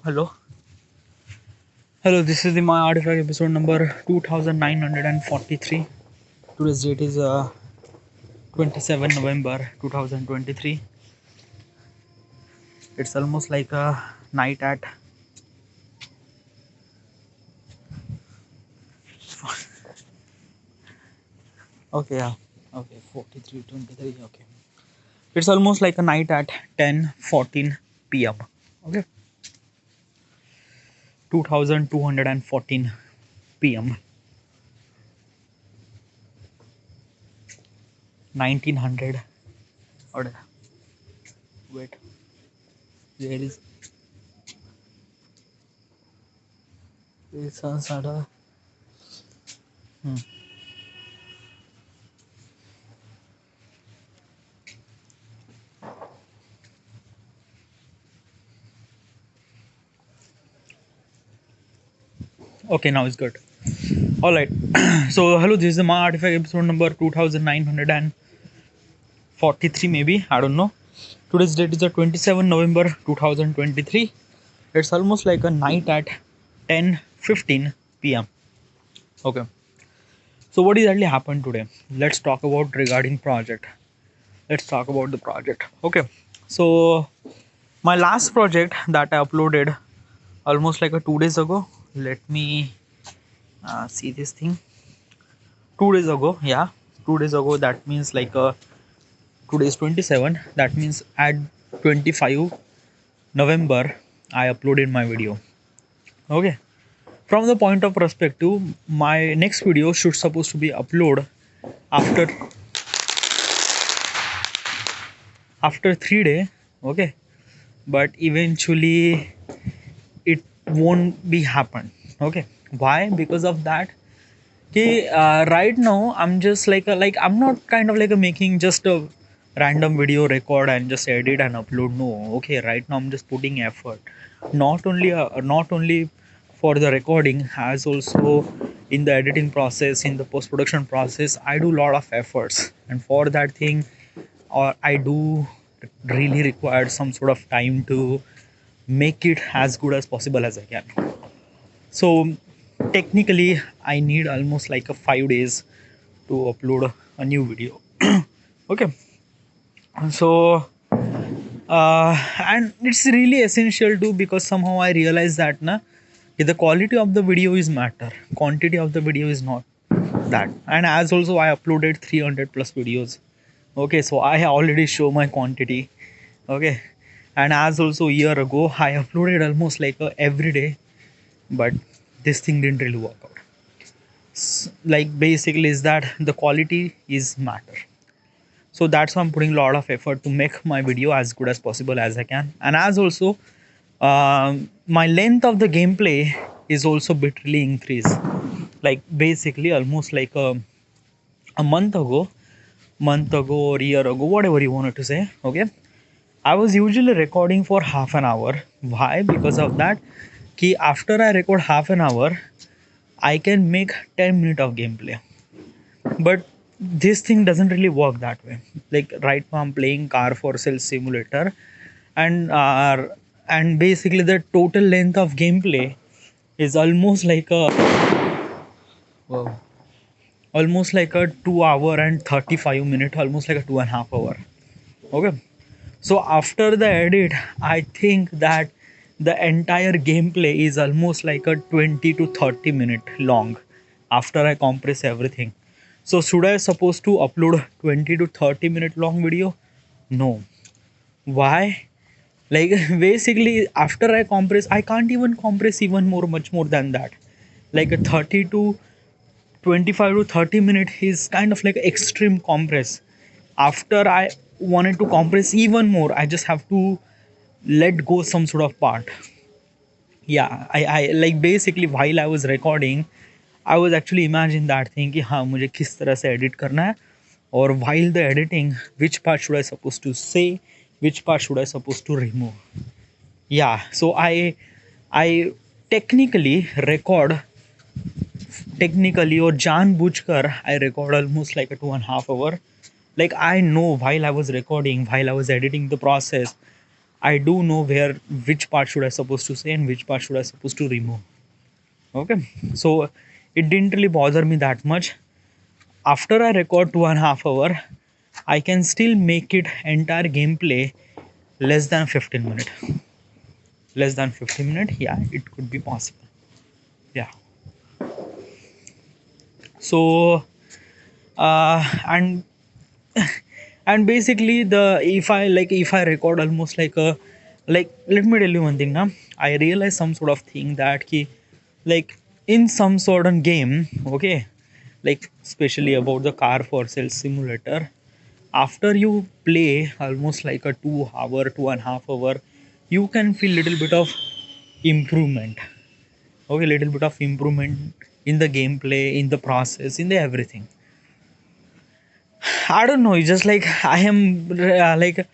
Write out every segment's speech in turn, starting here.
Hello. Hello, this is the My Artifact episode number 2943. Today's date is 27 November 2023. It's almost like a night at okay, yeah. Okay, 43:23. Okay. It's almost like a night at 10:14 p.m. Okay. 2214 p.m. 1900 or wait, there is it's a sort of okay, now it's good. All right. So hello, this is my artifact episode number 2943 maybe, I don't know. Today's date is the 27 November 2023. It's almost like a night at 10:15 p.m. Okay. So what exactly happened today? Let's talk about regarding project. Let's talk about the project. Okay. So my last project that I uploaded almost like a 2 days ago. Let me see this thing. 2 days ago, yeah, 2 days ago. That means like today is 27. That means at 25 November I uploaded my video. Okay. From the point of perspective, my next video should supposed to be upload after 3 days. Okay, but eventually it won't be happen. Okay, why? Because of that. Okay, right now I'm just like I'm not kind of like a making just a random video record and just edit and upload. No, okay, right now I'm just putting effort. Not only for the recording, as also in the editing process, in the post production process, I do a lot of efforts, and for that thing, or I do really require some sort of time to make it as good as possible as I can. So technically I need almost like a 5 days to upload a new video. Okay. So and it's really essential too, because somehow I realize that the quality of the video is matter, quantity of the video is not that. And as also I uploaded 300 plus videos. Okay, so I already show my quantity. Okay, and as also a year ago I uploaded almost like every day, but this thing didn't really work out. Like basically is that the quality is matter. So that's why I'm putting a lot of effort to make my video as good as possible as I can. And as also my length of the gameplay is also bit really increased. Like basically almost like a month ago or year ago, whatever you wanted to say. Okay, I was usually recording for half an hour. Why? Because of that key, after I record half an hour I can make 10 minutes of gameplay. But this thing doesn't really work that way. Like right now I'm playing car for sale simulator, and basically the total length of gameplay is almost like a wow, almost like a 2 hour and 35 minutes, almost like a 2.5 hour. Okay, so after the edit I think that the entire gameplay is almost like a 20 to 30 minute long after I compress everything. So should I supposed to upload 20 to 30 minute long video? No. Why? Like basically after I compress, I can't even compress even much more than that. Like a 30 to 25 to 30 minute is kind of like extreme compress. After I wanted to compress even more, I just have to let go some sort of part. Yeah, I like basically while I was recording I was actually imagining that thing कि हाँ मुझे किस तरह से edit करना है, और while the editing which part should I supposed to say, which part should I supposed to remove. Yeah, so I technically or जानबूझकर I record almost like a 2.5 hour. Like I know while I was recording, while I was editing the process, I do know where which part should I supposed to say and which part should I supposed to remove. Okay, so it didn't really bother me that much. After I record 2.5 hour, I can still make it entire gameplay less than 15 minute. Less than 15 minute, yeah, it could be possible. Yeah. So and and basically the if I record almost like a like let me tell you one thing now. I realize some sort of thing that ki, like in some sort of game, okay, like especially about the car for sale simulator, after you play almost like a 2 hour 2.5 hour, you can feel little bit of improvement. Okay, little bit of improvement in the gameplay, in the process, in the everything. I don't know. It's just like I am like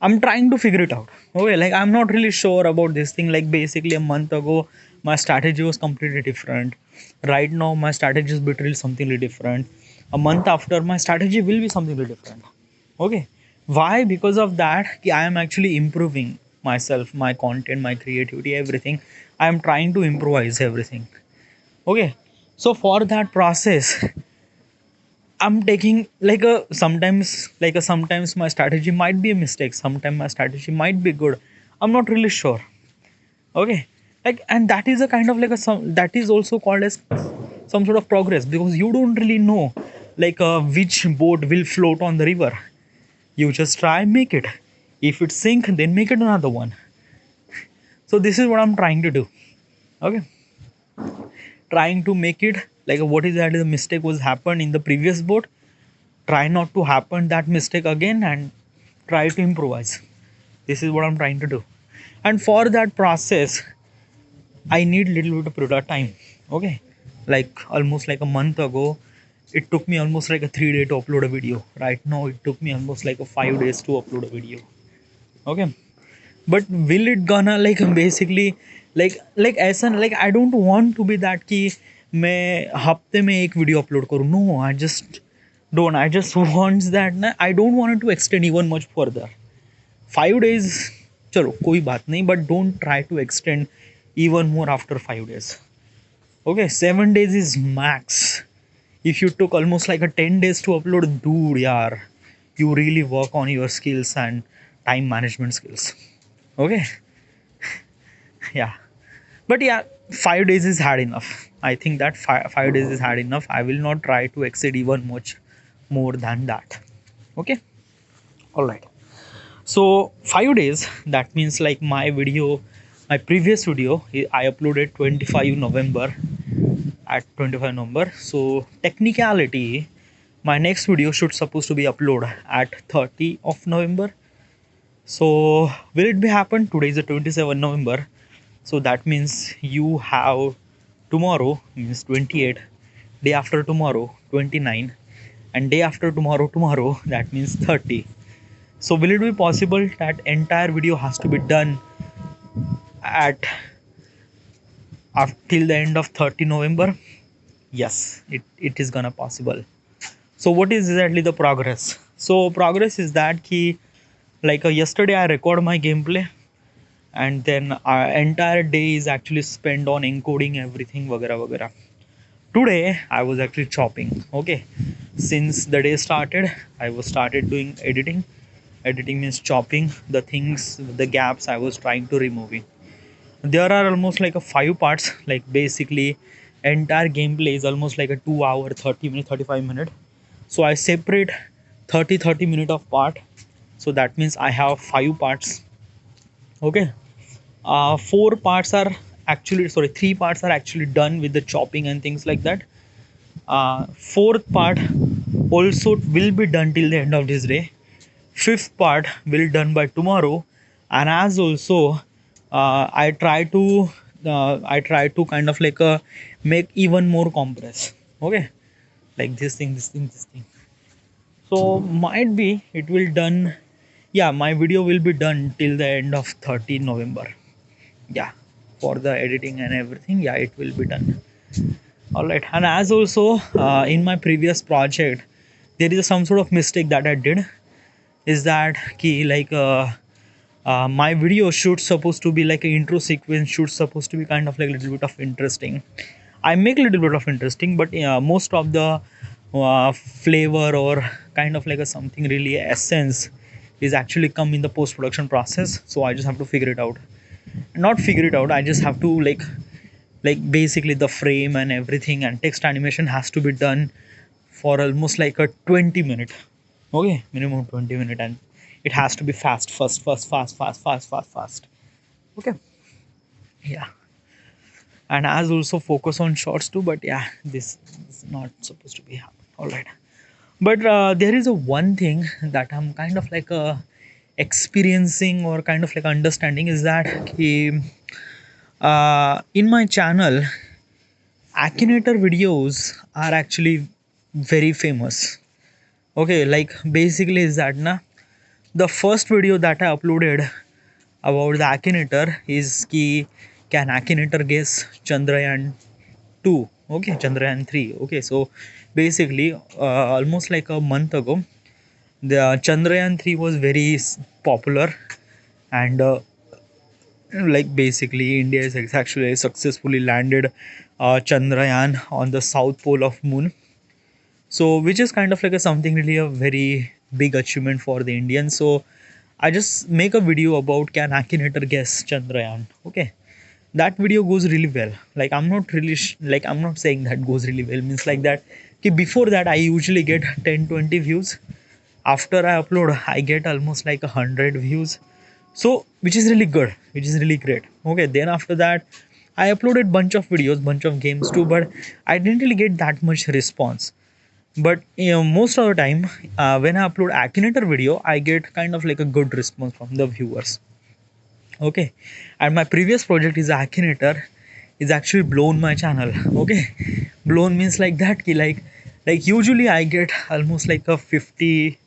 I'm trying to figure it out. Okay, like I'm not really sure about this thing. Like basically a month ago, my strategy was completely different. Right now, my strategy is literally something really different. A month after, my strategy will be something really different. Okay, why? Because of that, I am actually improving myself, my content, my creativity, everything. I am trying to improvise everything. Okay, so for that process, I'm taking like a sometimes my strategy might be a mistake, sometimes my strategy might be good. I'm not really sure. Okay. Like and that is a kind of like a some that is also called as some sort of progress because you don't really know which boat will float on the river. You just try make it. If it sink, then make it another one. So this is what I'm trying to do. Okay. Trying to make it like what is that the mistake was happened in the previous boat, try not to happen that mistake again and try to improvise. This is what I'm trying to do, and for that process I need little bit of product time. Okay, like almost like a month ago it took me almost like a 3 day to upload a video. Right now it took me almost like a 5 days to upload a video. Okay, but will it gonna like basically like ऐसा like I don't want to be that कि मैं हफ्ते में एक video upload करूँ. No, I just want that ना I don't want it to extend even much further. 5 days चलो कोई बात नहीं, but don't try to extend even more after 5 days. Okay, 7 days is max. If you took almost like a 10 days to upload, dude, yaar, you really work on your skills and time management skills. Okay, yeah, but yeah, 5 days is hard enough. I think that 5 days is hard enough. I will not try to exceed even much more than that. Okay, all right. So 5 days, that means like my video, my previous video, I uploaded 25 November at 25 November. So technicality, my next video should supposed to be uploaded at 30 of November. So will it be happen? Today is the 27 November. So that means you have tomorrow means 28, day after tomorrow 29, and day after tomorrow that means 30. So will it be possible that entire video has to be done at till the end of 30 November? Yes, it is gonna possible. So what is exactly the progress? So progress is that key like yesterday I record my gameplay and then our entire day is actually spent on encoding everything vagara vagara. Today I was actually chopping. Okay, since the day started I was started doing editing. Editing means chopping the things, the gaps I was trying to removing. There are almost like a 5 parts, like basically entire gameplay is almost like a 2 hour 30 minute 35 minute. So I separate 30 minute of part. So that means I have 5 parts. Okay, 4 parts are actually sorry 3 parts are actually done with the chopping and things like that. Fourth part also will be done till the end of this day. Fifth part will done by tomorrow, and as also I try to kind of like make even more compress. Okay, like this thing. So might be it will done. Yeah, my video will be done till the end of 30 November. Yeah, for the editing and everything, yeah, it will be done. All right, and as also in my previous project there is some sort of mistake that I did, is that key like My video should supposed to be like an intro sequence, should supposed to be kind of like a little bit of interesting. I make a little bit of interesting, but most of the flavor or kind of like a something really essence is actually come in the post production process. So I just have to figure it out. Not figure it out. I just have to like basically the frame and everything and text animation has to be done for almost like a 20 minute. Okay, minimum 20 minute, and it has to be fast. Okay, yeah, and as also focus on shots too. But yeah, this is not supposed to be happen. All right, but there is a one thing that I'm kind of like experiencing or kind of like understanding is that in my channel, Akinator videos are actually very famous. Okay, like basically is that na the first video that I uploaded about the Akinator is ki can Akinator guess Chandrayaan 2? Okay, Chandrayaan 3. Okay, so basically almost like a month ago, the Chandrayaan 3 was very popular, and like basically India is actually successfully landed Chandrayaan on the south pole of moon. So which is kind of like a something really a very big achievement for the Indians. So I just make a video about can Akinator guess Chandrayaan. Okay, that video goes really well. Like I'm not really like I'm not saying that goes really well means like that. Okay, before that I usually get 10-20 views. After I upload I get almost like 100 views. So which is really good, which is really great. Okay, then after that I uploaded bunch of videos, bunch of games too, but I didn't really get that much response. But most of the time when I upload Akinator video I get kind of like a good response from the viewers. Okay, and my previous project is Akinator is actually blown my channel. Okay, blown means like that ki like usually I get almost like a 50,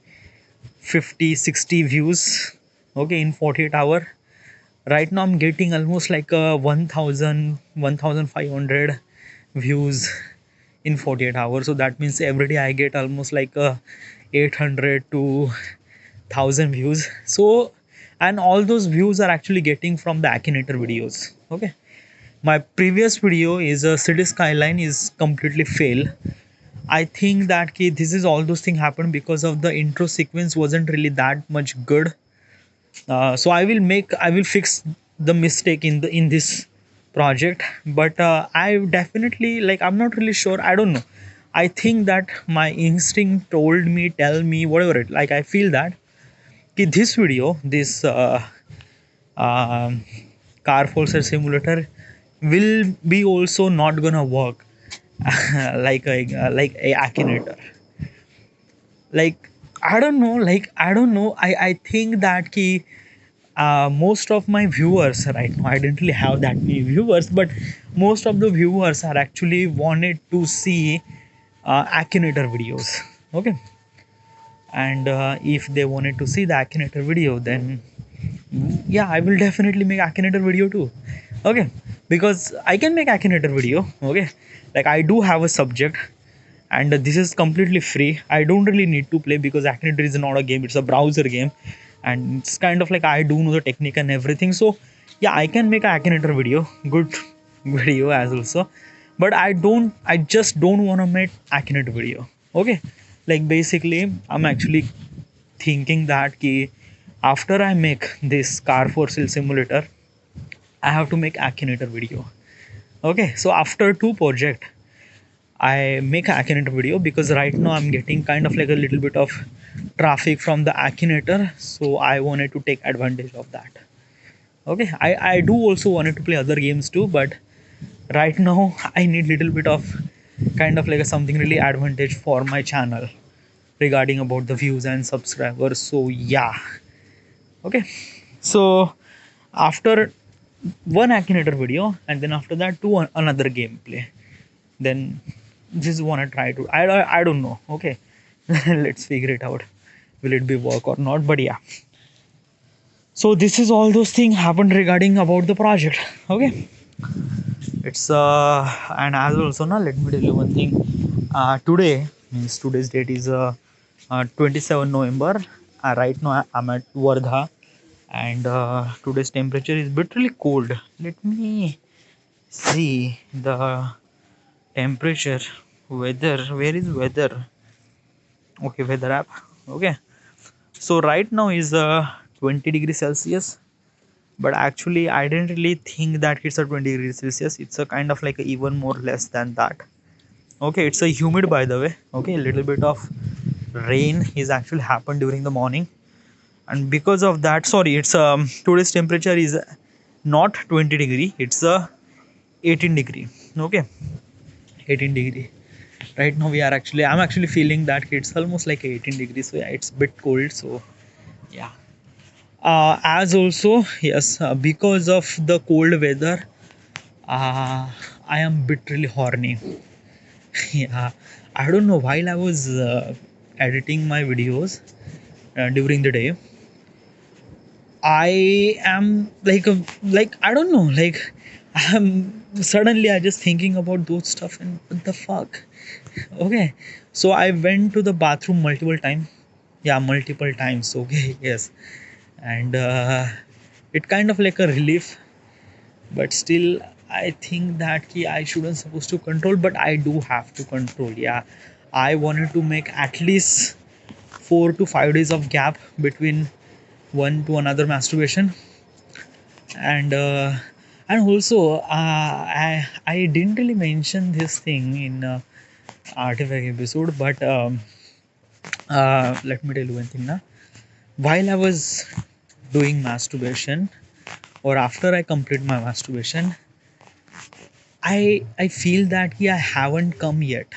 60 views, okay, in 48 hour. Right now I'm getting almost like a 1000, 1500 views in 48 hours. So that means every day I get almost like a 800 to 1000 views. So and all those views are actually getting from the Akinator videos. Okay, my previous video is a city skyline is completely fail. I think that this is all those things happened because of the intro sequence wasn't really that much good. So I will fix the mistake in this project. But I definitely like I'm not really sure. I don't know. I think that my instinct told me, tell me whatever it like. I feel that this video, this um, car forcer simulator will be also not gonna work like a Akinator. Like I don't know. I think that most of my viewers right now I didn't really have that many viewers, but most of the viewers are actually wanted to see Akinator videos. Okay, and if they wanted to see the Akinator video, then yeah, I will definitely make Akinator video too. Okay, because I can make Akinator video. Okay, like I do have a subject, and this is completely free. I don't really need to play because Akinator is not a game; it's a browser game, and it's kind of like I do know the technique and everything. So yeah, I can make a Akinator video, good video as also, but I just don't want to make Akinator video. Okay, like basically, I'm actually thinking that after I make this car for sale simulator, I have to make Akinator video. Okay, so after two project I make Akinator video because right now I'm getting kind of like a little bit of traffic from the Akinator, so I wanted to take advantage of that. Okay, I do also wanted to play other games too, but right now I need little bit of kind of like a something really advantage for my channel regarding about the views and subscribers. So yeah, okay, so after one Akinator video and then after that two another gameplay, then this is one I try to I don't know. Okay, let's figure it out, will it be work or not, but yeah. So this is all those things happened regarding about the project. Okay, it's and as also now let me tell you one thing. Today means today's date is 27 November. Right now I'm at Wardha. and today's temperature is bitterly cold. Let me see the temperature. Weather, where is weather? Okay, weather app. Okay, so right now is 20 degrees Celsius, but actually I didn't really think that it's a 20 degrees Celsius. It's a kind of like a even more less than that. Okay, it's a humid by the way. Okay, a little bit of rain is actually happened during the morning, and because of that, sorry, it's today's temperature is not 20 degree, it's 18 degree. Okay, 18 degree. Right now we are actually, I'm actually feeling that it's almost like 18 degrees, so yeah, it's a bit cold. So yeah, as also yes, because of the cold weather, I am bitterly horny. Yeah, I don't know, while I was editing my videos during the day, I am like I don't know, like I'm suddenly I just thinking about those stuff, and what the fuck. Okay, so I went to the bathroom multiple times. Yeah, multiple times. Okay, yes, and it kind of like a relief, but still I think that I shouldn't supposed to control, but I do have to control. Yeah, I wanted to make at least 4 to 5 days of gap between one to another masturbation, and also I didn't really mention this thing in artifact episode, but let me tell you one thing now. While I was doing masturbation, or after I complete my masturbation, I feel that I haven't come yet.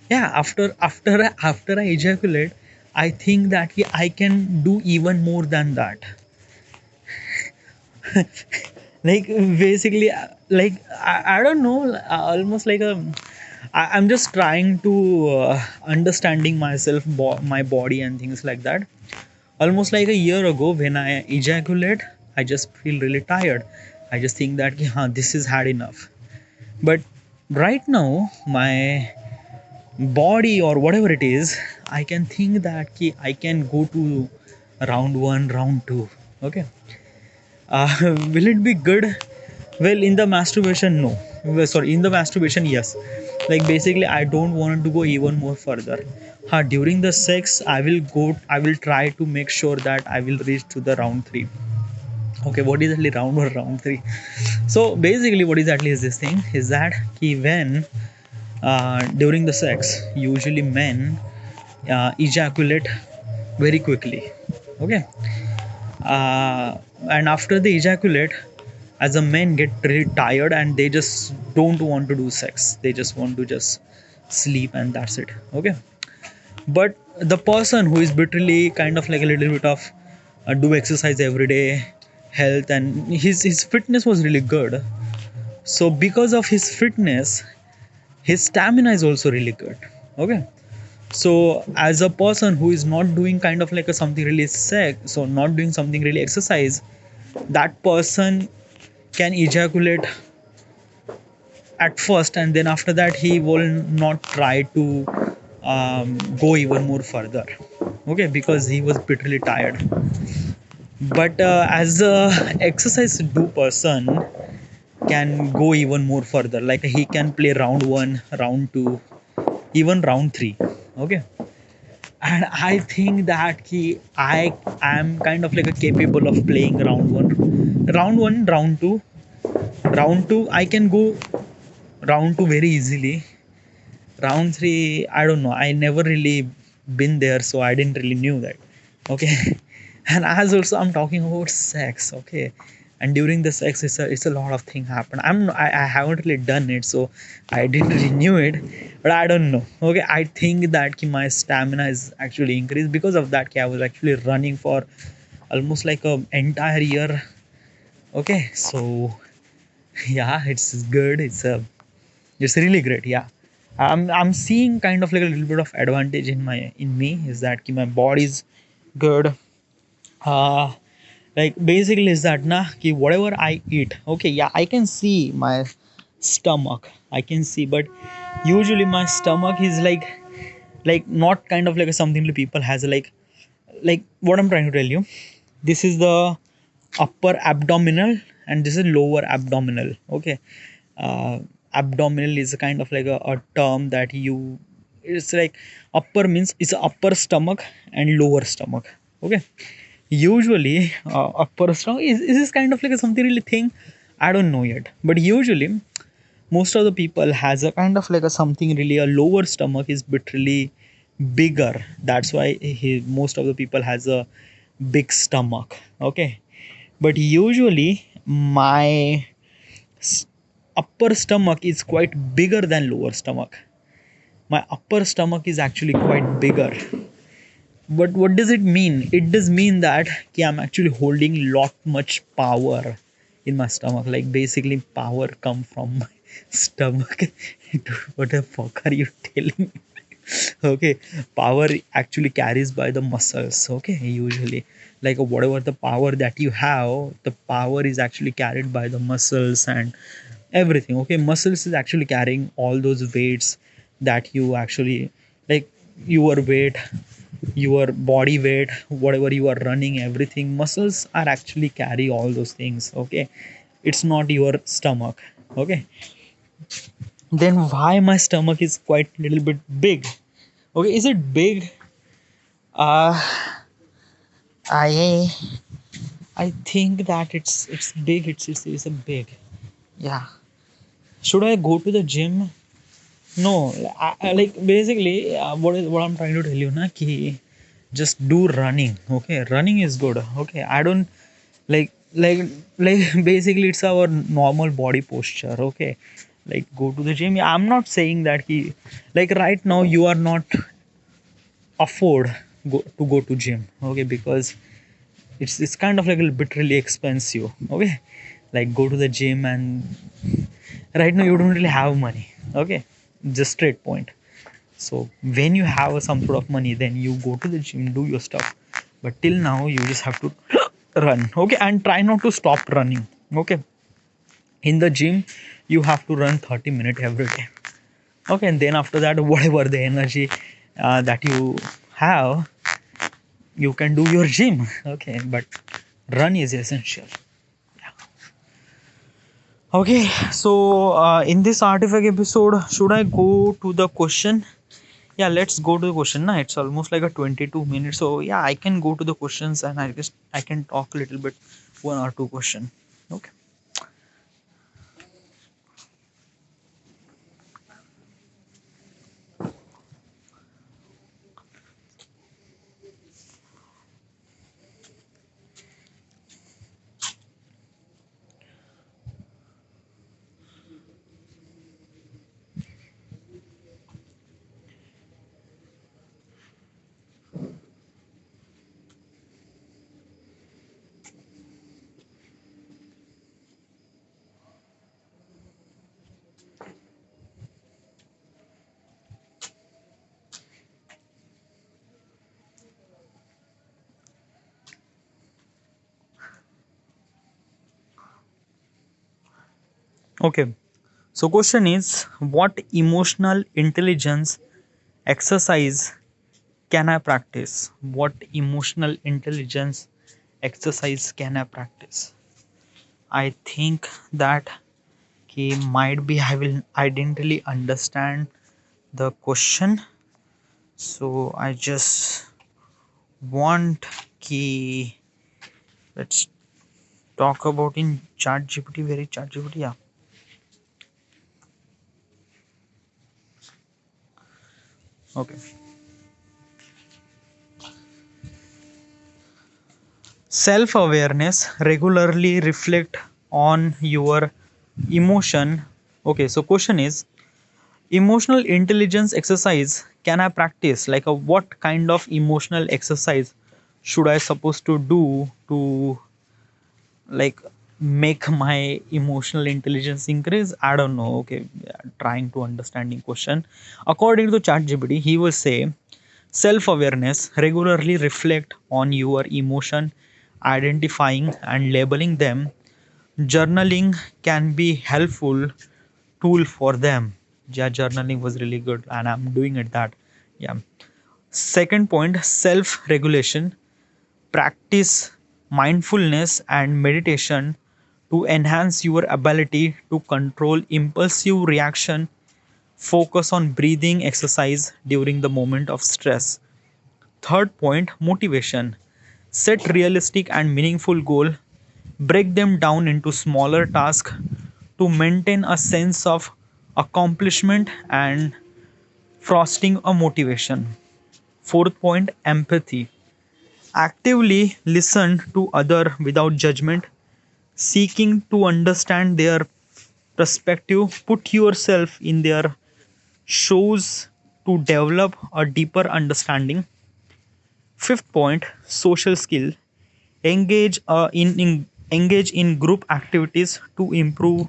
Yeah, after I ejaculate, I think that I can do even more than that. Like basically, I don't know, almost like I'm just trying to understanding myself, my body and things like that. Almost like a year ago, when I ejaculate, I just feel really tired. I just think that this is had enough. But right now, my body or whatever it is, I can think that I can go to round one, round two. Okay, will it be good? Well, in the masturbation, no. Well, sorry, in the masturbation, yes. Like basically, I don't want to go even more further. During the sex, I will go. I will try to make sure that I will reach to the round three. Okay, what is actually round or round three? So basically, what exactly is this thing? Is that when during the sex, usually men ejaculate very quickly. Okay, and after they ejaculate, as a men get really tired and they just don't want to do sex, they just want to just sleep and that's it. Okay, but the person who is literally kind of like a little bit of do exercise every day, health, and his fitness was really good. So because of his fitness, his stamina is also really good. Okay, so as a person who is not doing kind of like a something really sex, so not doing something really exercise, that person can ejaculate at first, and then after that he will not try to go even more further. Okay, because he was bitterly tired. But as a exercise do person can go even more further, like he can play round one, round two, even round three. Okay, and I think that I am kind of like a capable of playing round one, round two I can go round two very easily. Round three, I don't know, I never really been there, so I didn't really knew that. Okay, and as also I'm talking about sex. Okay, and during the sex, it's a lot of thing happen. I haven't really done it, so I didn't really knew it, but I don't know. Okay, I think that my stamina is actually increased because of that. I was actually running for almost like a entire year. Okay, so yeah, it's good. It's really great. Yeah, I'm seeing kind of like a little bit of advantage in me is that my body is good. Uh, like basically is that na ki whatever I eat. Okay, yeah, I can see my stomach. I can see, but usually my stomach is like not kind of like something that people has like what I'm trying to tell you. This is the upper abdominal and this is lower abdominal. Okay. uh, Abdominal is a kind of like a term that you, it's like upper means it's upper stomach and lower stomach. Okay. Usually upper stomach is this kind of like a something really thing, I don't know yet, but usually most of the people has a kind of like a something really, a lower stomach is bit really bigger. That's why most of the people has a big stomach. Okay. But usually my s- upper stomach is quite bigger than lower stomach. My upper stomach is actually quite bigger. But what does it mean? It does mean that ki I'm actually holding lot much power in my stomach. Like basically power come from my stomach. Dude, what the fuck are you telling me? Okay, power actually carries by the muscles. Okay, usually like whatever the power that you have, the power is actually carried by the muscles and everything. Okay, muscles is actually carrying all those weights that you actually like, your weight, your body weight, whatever you are running, everything muscles are actually carry all those things. Okay, it's not your stomach. Okay, then why my stomach is quite little bit big? Okay, is it big? uh i I think that it's big. It's a big, yeah. Should I go to the gym? No, like basically, what I'm trying to tell you, na, ki just do running. Okay, running is good. Okay, I don't like basically it's our normal body posture. Okay, like go to the gym. Yeah, I'm not saying that he, like right now you are not afford to go to gym. Okay, because it's kind of like a bit really expensive. Okay, like go to the gym and right now you don't really have money. Okay, just straight point. So when you have some sort of money, then you go to the gym, do your stuff. But till now, you just have to run. Okay, and try not to stop running. Okay, in the gym, you have to run 30 minutes every day. Okay, and then after that, whatever the energy that you have, you can do your gym. Okay, but run is essential. Okay, so in this artifact episode, should I go to the question? Yeah, let's go to the question. Now it's almost like a 22 minutes, so yeah, I can go to the questions and I guess I can talk a little bit, one or two question. Okay. Okay. So question is, what emotional intelligence exercise can I practice? What emotional intelligence exercise can I practice? I think that might be I didn't really understand the question, so I just want key. Let's talk about in chat gpt, very chat gpt, yeah. Okay. Self awareness, regularly reflect on your emotion. Okay, so question is, emotional intelligence exercise can I practice, like a what kind of emotional exercise should I supposed to do to like make my emotional intelligence increase? I don't know. Okay, yeah, trying to understanding question. According to ChatGPT, he will say self awareness, regularly reflect on your emotion, identifying and labeling them. Journaling can be helpful tool for them. Yeah, journaling was really good and I'm doing it that. Yeah. Second point, self regulation, practice mindfulness and meditation to enhance your ability to control impulsive reaction. Focus on breathing exercise during the moment of stress. Third point, motivation. Set realistic and meaningful goal. Break them down into smaller tasks to maintain a sense of accomplishment and fostering a motivation. Fourth point, empathy. Actively listen to other without judgment, seeking to understand their perspective. Put yourself in their shoes to develop a deeper understanding. Fifth point, social skill. Engage in group activities to improve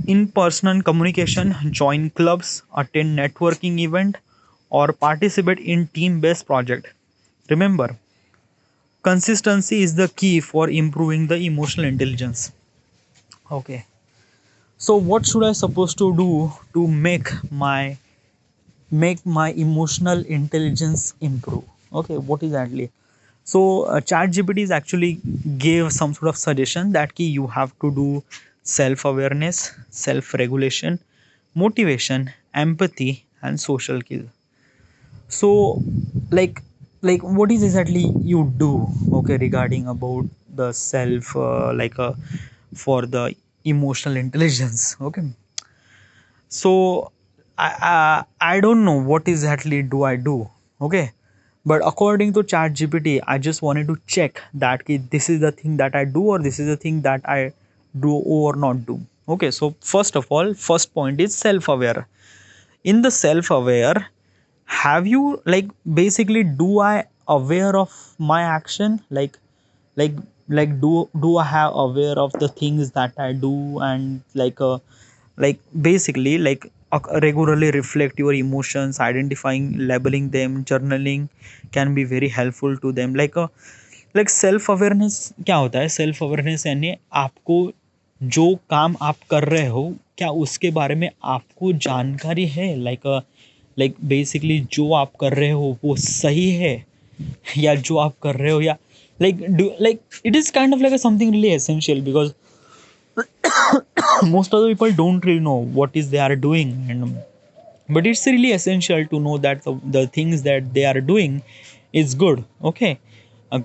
in person communication. Join clubs, attend networking event, or participate in team based project. Remember, consistency is the key for improving the emotional intelligence. Okay, so what should I supposed to do to make my emotional intelligence improve? Okay, what exactly? So chat gpt is actually gave some sort of suggestion that key you have to do self awareness, self regulation, motivation, empathy, and social skill. So like what is exactly you do, okay, regarding about the self for the emotional intelligence. Okay, so I don't know what exactly do I do. Okay, but according to chat gpt I just wanted to check that this is the thing that I do or this is the thing that I do or not do. Okay, so first of all, first point is self aware. In the self aware, have you like basically do I aware of my action, like do I have aware of the things that I do, and like basically regularly reflect your emotions, identifying, labeling them. Journaling can be very helpful to them. like self awareness क्या होता है? Self awareness यानी आपको जो काम आप कर रहे हो क्या उसके बारे में आपको जानकारी है, लाइक बेसिकली जो आप कर रहे हो वो सही है या जो आप कर रहे हो, या like it is kind of like something really essential because most of the people don't really know what is they are doing, and but it's really essential to know that the things that they are doing is good. Okay,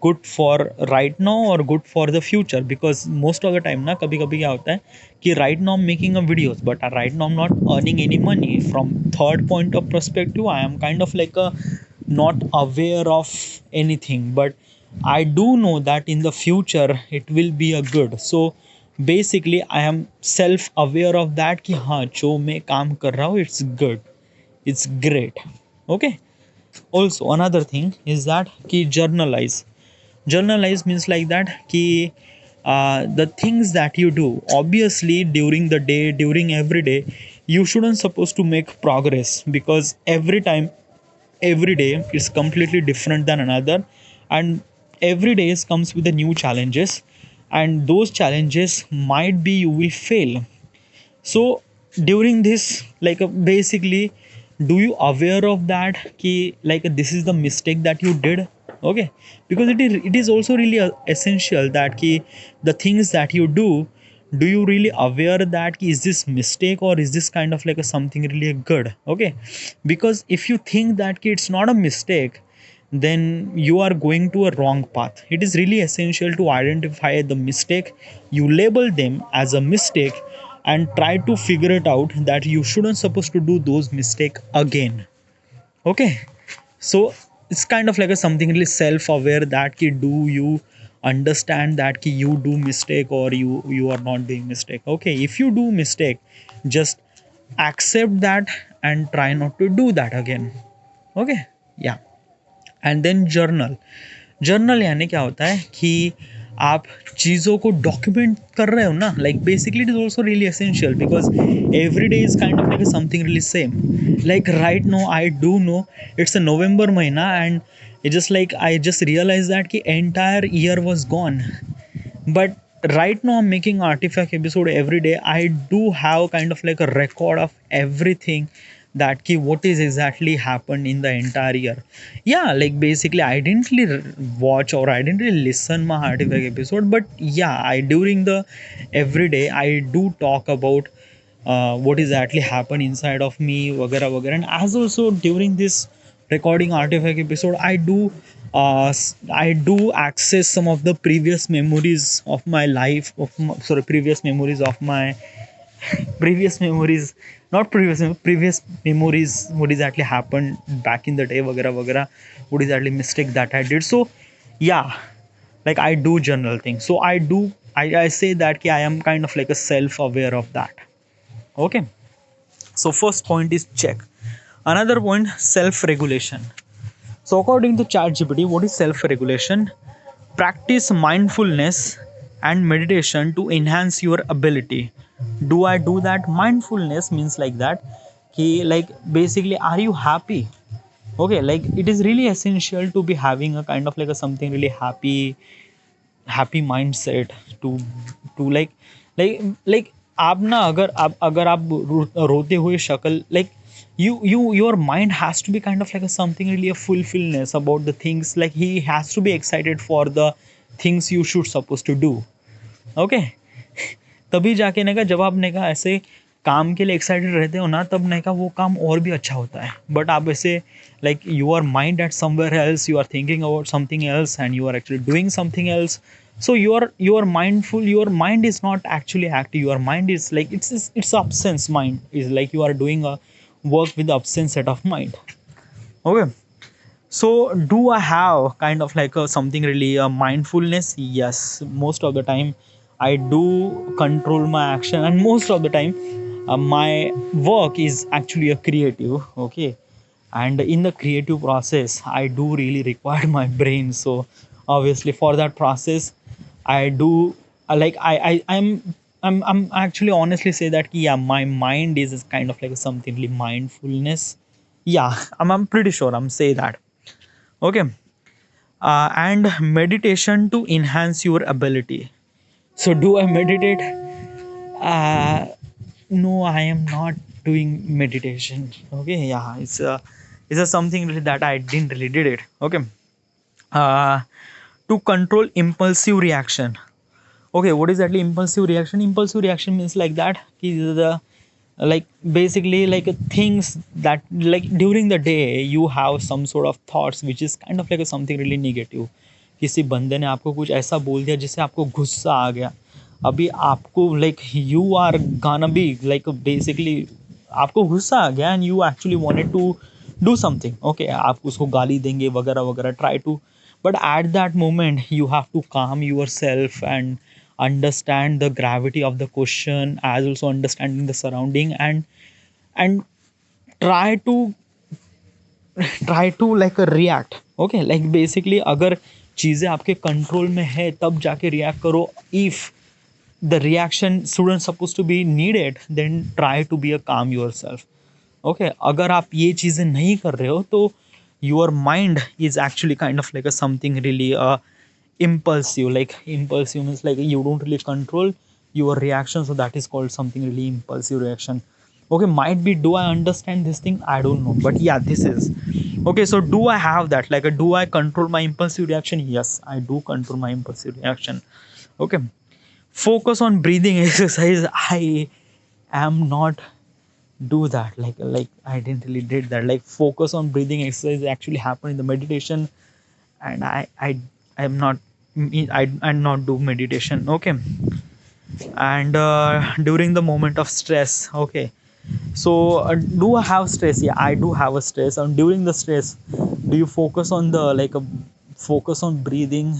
good for right now or good for the future, because most of the time ना कभी कभी क्या होता है कि right now I'm making a videos but right now I'm not earning any money. From third point of perspective, I am kind of like a not aware of anything, but I do know that in the future it will be a good. So basically I am self aware of that कि हाँ जो मैं काम कर रहा हूँ it's good, it's great. Okay, also another thing is that कि journalize means like that कि the things that you do, obviously during the day, during every day, you shouldn't supposed to make progress, because every time, every day is completely different than another, and every day comes with the new challenges, and those challenges might be you will fail. So during this basically do you aware of that ki this is the mistake that you did? Okay, because it is also really essential that ki the things that you do you really aware that ki is this mistake or is this kind of like a something really good? Okay, because if you think that ki it's not a mistake, then you are going to a wrong path. It is really essential to identify the mistake, you label them as a mistake, and try to figure it out that you shouldn't supposed to do those mistake again. Okay, so it's kind of like a something really self aware that ki do you understand that ki you do mistake or you are not doing mistake. Okay, if you do mistake, just accept that and try not to do that again. Okay, yeah. And then journal यानी क्या होता है कि आप चीज़ों को document कर रहे हो ना, like basically it is also really essential because every day is kind of like something really same. Like right no I do know it's a November महीना and it just like I just realise that कि entire year was gone, but right now I'm making artifact episode every day. I do have kind of like a record of everything that ki what is exactly happened in the entire year. Yeah, like basically I didn't really watch or I didn't really listen my artifact episode, but yeah, I during the every day I do talk about what is actually happened inside of me, वगैरह वगैरह. And as also during this recording artifact episode, I do access some of the previous memories of my life, sorry, previous memories of my previous memories, not previous memories, what is actually happened back in the day, वगैरह वगैरह, what is actually mistake that I did. So yeah, like I do general things. So I say that I am kind of like a self aware of that. Okay, so first point is check. Another point, self regulation. So according to ChatGPT, what is self regulation? Practice mindfulness and meditation to enhance your ability. Do I do that? Mindfulness means like that, like basically, are you happy? Okay, like it is really essential to be having a kind of like a something really happy mindset to like like आप ना अगर आप रोते हुए शक्ल, like your mind has to be kind of like a something really a fulfillness about the things, like he has to be excited for the things you should supposed to do. Okay, तभी जाके ने कहा जब आप ने कहा ऐसे काम के लिए एक्साइटेड रहते हो ना, तब ने कहा वो काम और भी अच्छा होता है. बट आप ऐसे like your mind at somewhere else, you are thinking about something else and you are actually doing something else. So you are mindful, your mind is not actually active, your mind is like it's absence mind, is like you are doing a work with the absent set of mind. Okay, so do I have kind of like a something really mindfulness? Yes, most of the time I do control my action, and most of the time my work is actually a creative. Okay, and in the creative process I do really require my brain. So obviously for that process I do like I'm actually honestly say that yeah, my mind is kind of like something really mindfulness. Yeah, I'm pretty sure I'm say that. Okay, and meditation to enhance your ability. So do I meditate? No, I am not doing meditation. Okay, yeah, it's a something really that I didn't really did it. Okay, uh, to control impulsive reaction. Okay, what is actually impulsive reaction? Impulsive reaction means like that the like basically like things that like during the day you have some sort of thoughts which is kind of like something really negative. किसी बंदे ने आपको कुछ ऐसा बोल दिया जिससे आपको गुस्सा आ गया. अभी आपको like you are gonna be like basically आपको गुस्सा आ गया and you actually wanted to do something. Okay, आप उसको गाली देंगे वगैरह वगैरह, try to, but at that moment you have to calm yourself and understand the gravity of the question, as also understanding the surrounding, and try to like react. Okay, like basically अगर चीज़ें आपके control में है तब जाके react करो. If the reaction shouldn't supposed to be needed, then try to be a calm yourself. Okay, अगर आप ये चीज़ें नहीं कर रहे हो तो your mind is actually kind of like a something really impulsive. Like impulsive means like you don't really control your reaction, so that is called something really impulsive reaction. Okay, might be do I understand this thing, I don't know, but yeah, this is okay. So do I have that, like do I control my impulsive reaction? Yes, I do control my impulsive reaction. Okay, focus on breathing exercise. I am not do that, like I didn't really did that. Like focus on breathing exercise actually happen in the meditation, and I am not I not do meditation. Okay, and during the moment of stress. Okay, so do I have stress? Yeah, I do have a stress. And during the stress, do you focus on the like a focus on breathing?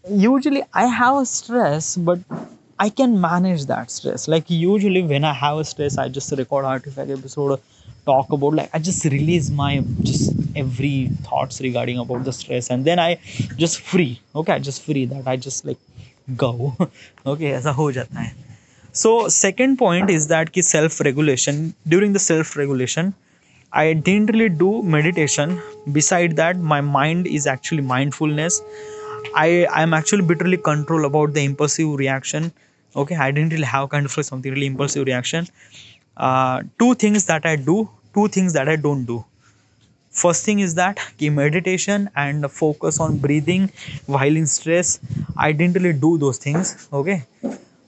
Usually I have a stress, but I can manage that stress. Like usually when I have a stress, I just record artifact episode, talk about like I just release my just every thoughts regarding about the stress, and then I just free. Okay, I just free that. I just like go. Okay, ऐसा हो जाता है. So second point is that ki self regulation. During the self regulation, I didn't really do meditation. Beside that, my mind is actually mindfulness. I am actually bitterly control about the impulsive reaction. Okay, I didn't really have kind of like something really impulsive reaction. Two things that I do, two things that I don't do. First thing is that ki meditation and focus on breathing while in stress. I didn't really do those things. Okay.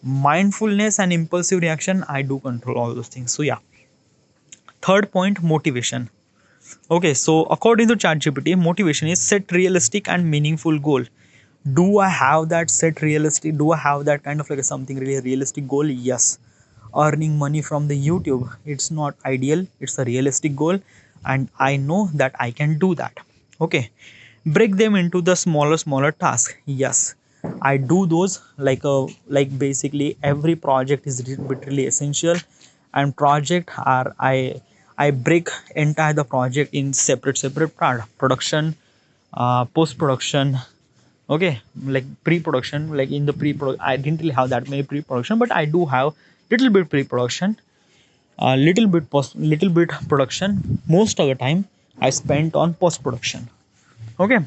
Mindfulness and impulsive reaction, I do control all those things. So yeah. Third point, motivation. Okay, so according to ChatGPT, motivation is set realistic and meaningful goal. Do I have that set realistic? Do I have that kind of like a something really realistic goal? Yes. Earning money from the YouTube, it's not ideal. It's a realistic goal, and I know that I can do that. Okay, break them into the smaller tasks. Yes, I do those like basically every project is literally essential, and project are I break entire the project in separate part production, post production. Okay, like pre-production, like in the pre-production I didn't really have that many pre-production, but I do have little bit pre-production, little bit production. Most of the time I spent on post-production. Okay,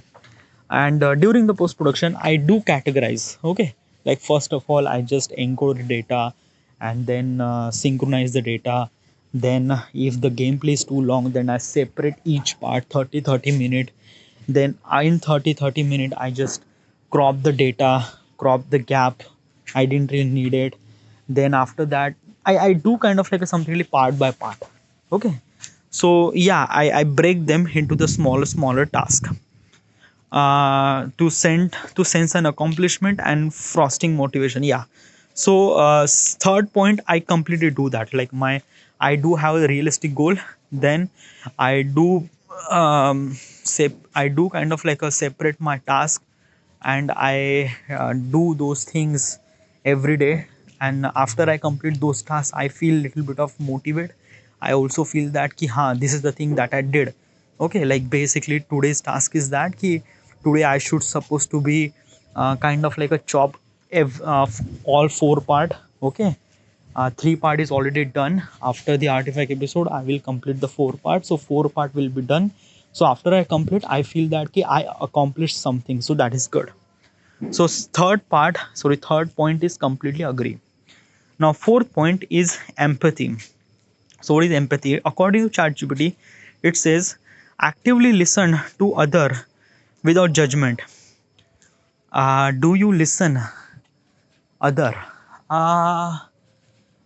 and during the post-production I do categorize. Okay, like first of all I just encode the data, and then synchronize the data. Then if the gameplay is too long, then I separate each part 30 minute. Then in 30 minute I just crop the data, crop the gap I didn't really need it. Then after that I do kind of like a something really part by part. Okay, so yeah, I break them into the smaller task, to sense an accomplishment and frosting motivation. Yeah, so third point, I completely do that. Like my I do have a realistic goal. Then I do I do kind of like a separate my task, and I do those things every day. And after I complete those tasks, I feel little bit of motivate. I also feel that ki ha, this is the thing that I did. Okay, like basically today's task is that ki today I should supposed to be kind of like a chop all four part. Okay, three part is already done. After the artifact episode I will complete the four part, so four part will be done. So after I complete, I feel that ki I accomplished something, so that is good. So third point is completely agree. Now fourth point is empathy. So what is empathy? According to ChatGPT, it says actively listen to other without judgment. Do you listen other? Uh,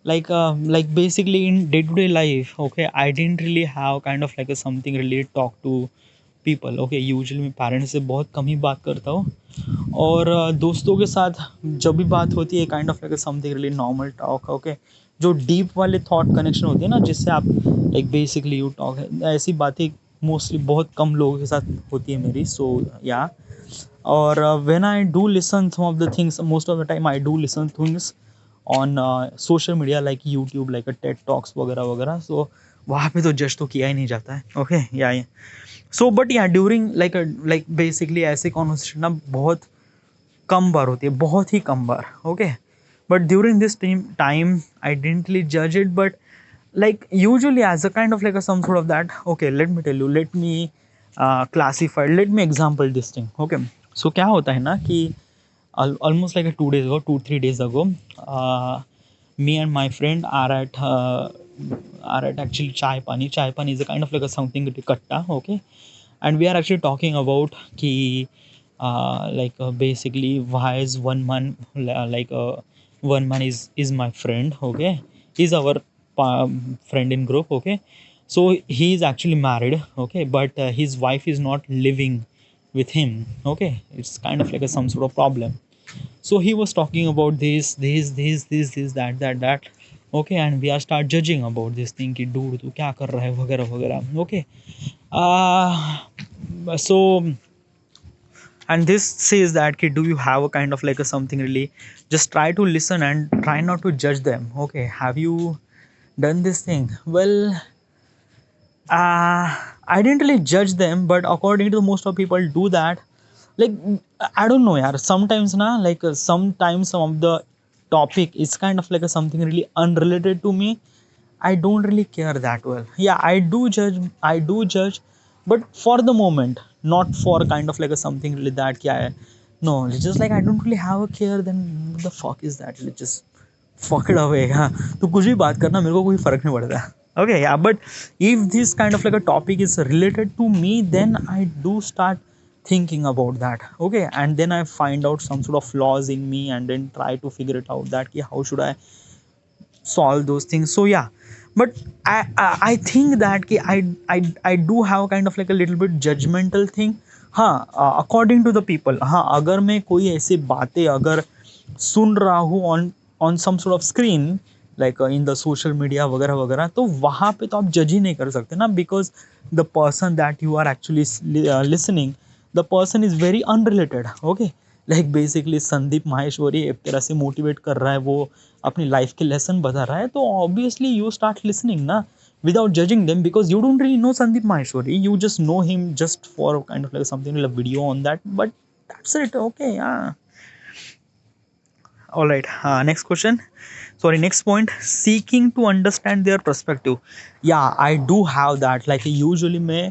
like basically in day-to-day life. Okay, I didn't really have kind of like a something really talk to people. Okay, usually मैं parents से बहुत कम ही बात करता हूँ, और दोस्तों के साथ जब भी बात होती है kind of like something really normal talk. Okay, जो डीप वाले थॉट कनेक्शन होते हैं ना, जिससे आप लाइक बेसिकली यू टॉक, ऐसी बातें मोस्टली बहुत कम लोगों के साथ होती है मेरी. सो या, और when I do listen some of the things, most of the time I do listen things on social media like YouTube, like TED talks वगैरह वगैरह. सो वहाँ पे तो जज तो किया ही नहीं जाता है. Okay, yeah so but yeah during like basically ऐसे कॉन्वर्सेशन ना बहुत कम बार होती है, बहुत ही कम बार. Okay, but during this time I didn't really judge it, but like usually as a kind of like a some sort of that. Okay, let me tell you, let me classify, let me example this thing. Okay, so क्या होता है ना कि almost like a 2 days ago, 2-3 days ago, me and my friend are at actually chai pani. Chai pani is a kind of like a something katta. Okay, and we are actually talking about ki basically why is one man one man is my friend. Okay, he's our friend in group. Okay, so he is actually married. Okay, but his wife is not living with him. Okay, it's kind of like a some sort of problem. So he was talking about this that. Okay, and we are start judging about this thing कि dude तू क्या कर रहा है वगैरह वगैरह. Okay, so and this says that कि do you have a kind of like a something really, just try to listen and try not to judge them. Okay, have you done this thing? Well, I didn't really judge them, but according to most of people do that. Like I don't know, yaar. Sometimes na, like sometimes some of the topic is kind of like a something really unrelated to me. I don't really care that well. Yeah, I do judge. I do judge, but for the moment, not for kind of like a something really that. Yeah, no, it's just like I don't really have a care. Then what the fuck is that? It's just fuck it away, हाँ तो कुछ भी बात करना, मेरे को कोई फर्क नहीं पड़ता. Okay, yeah, but if this kind of like a topic is related to me, then I do start thinking about that. Okay, and then I find out some sort of flaws in me and then try to figure it out that ki how should I solve those things. So yeah, but I think that ki I do have kind of like a little bit judgmental thing. हाँ, according to the people, हाँ अगर मैं कोई ऐसी बातें अगर सुन रहा हूँ on on some sort of screen, like in the social media वगैरह वगैरह, तो वहाँ पे तो आप जज ही नहीं कर सकते ना, because the person that you are actually listening, the person is very unrelated. Okay, like basically Sandeep Maheshwari एक तरह से मोटिवेट कर रहा है, वो अपनी लाइफ के लेसन बता रहा है, तो ऑब्वियसली यू स्टार्ट लिसनिंग ना, without judging them, because you don't really know Sandeep Maheshwari, you just know him just for kind of like something like a video on that, but that's it. Okay, yeah, all right. Next question, sorry, next point, seeking to understand their perspective. Yeah, I do have that, like usually मैं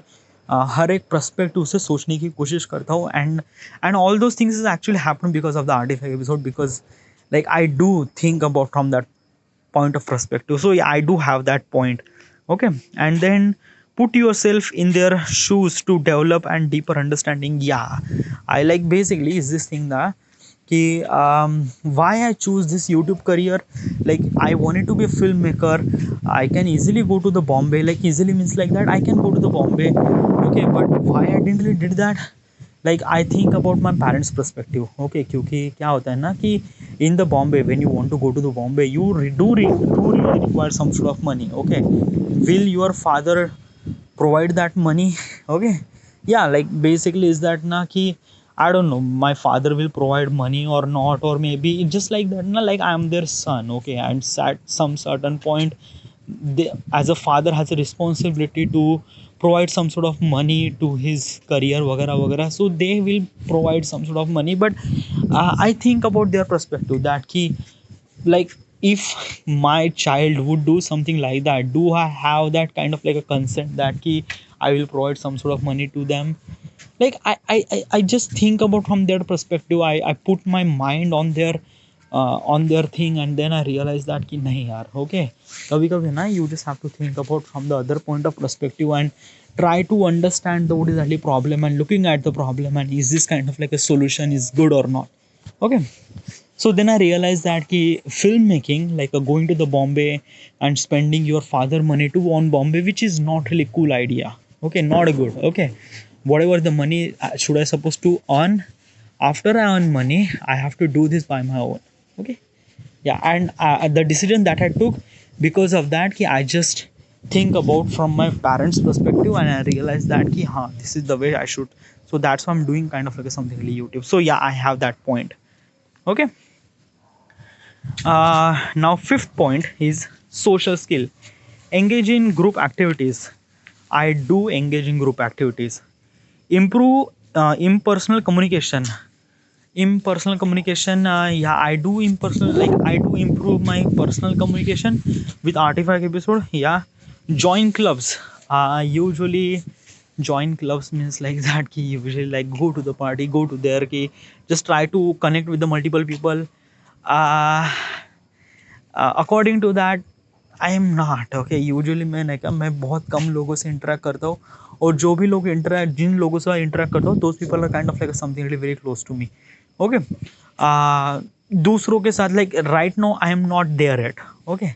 हर एक perspective से सोचने की कोशिश करता हूँ, and all those things is actually happen because of the artifact episode, because like I do think about from that point of perspective. So yeah, I do have that point. Okay, and then put yourself in their shoes to develop and deeper understanding. Yeah, I like basically is this thing that कि why I choose this YouTube career. Like I wanted to be a filmmaker. I can easily go to the Bombay, like easily means like that I can go to the Bombay. Okay, but why I didn't really did that, like I think about my parents perspective. Okay, क्योंकि क्या होता है ना कि in the Bombay, when you want to go to the Bombay, you do really require some sort of money. Okay, will your father provide that money? Okay, yeah, like basically is that na ki I don't know, my father will provide money or not, or maybe it's just like that na, like I am their son. Okay, and at some certain point they, as a father has a responsibility to provide some sort of money to his career वगैरह वगैरह, so they will provide some sort of money. But I think about their perspective that ki like if my child would do something like that, do I have that kind of like a consent that ki I will provide some sort of money to them. Like I just think about from their perspective, I put my mind on their thing, and then I realize that कि नहीं यार. Okay, कभी कभी ना you just have to think about from the other point of perspective and try to understand the what is actually problem, and looking at the problem and is this kind of like a solution is good or not. Okay, so then I realized that कि filmmaking, like going to the Bombay and spending your father money to on Bombay, which is not really cool idea. Okay, not good. Okay, whatever the money should I supposed to earn, after I earn money I have to do this by my own. Okay, yeah, and the decision that I took because of that ki I just think about from my parents perspective, and I realized that ki ha, this is the way I should. So that's why I'm doing kind of like something really YouTube. So yeah, I have that point. Okay, now fifth point is social skill. Engage in group activities. I do engage in group activities. Improve impersonal communication. Impersonal communication, yeah, I do impersonal, like I do improve my personal communication with artifact episode. Yeah, join clubs. Usually join clubs means like that ki usually like go to the party, go to there ki just try to connect with the multiple people. uh, According to that I am not. Okay, usually मैं बहुत कम लोगों से interact करता हूँ, और जो भी लोग इंटरेक्ट जिन लोगों से इंटरेक्ट करता हूँ, those people are kind of like something very close to me. Okay, दूसरों के साथ like right no I am not there at. Okay,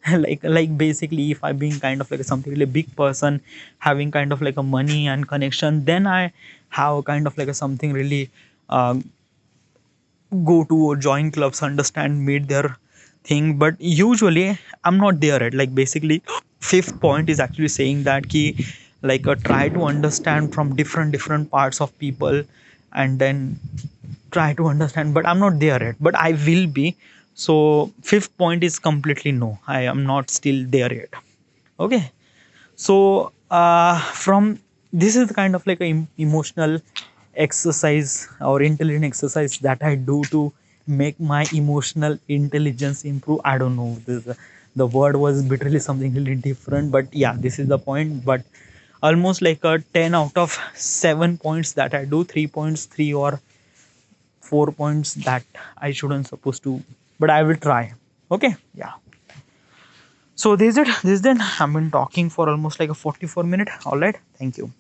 like basically if I being kind of like something really big person having kind of like a money and connection, then I have kind of like a something really uh, go to or join clubs, understand, meet their thing. But usually I'm not there at, like basically fifth point is actually saying that ki like try to understand from different parts of people, and then try to understand, but I'm not there yet, but I will be. So fifth point is completely no, I am not still there yet. Okay, so from this is kind of like a emotional exercise or intelligent exercise that I do to make my emotional intelligence improve. I don't know, the word was literally something really different, but yeah, this is the point. But almost like a 10 out of 7 points that I do, 3 points, 3 or 4 points that I shouldn't supposed to, but I will try. Okay, yeah. So this is it. This then I've been talking for almost like a 44 minute. All right, thank you.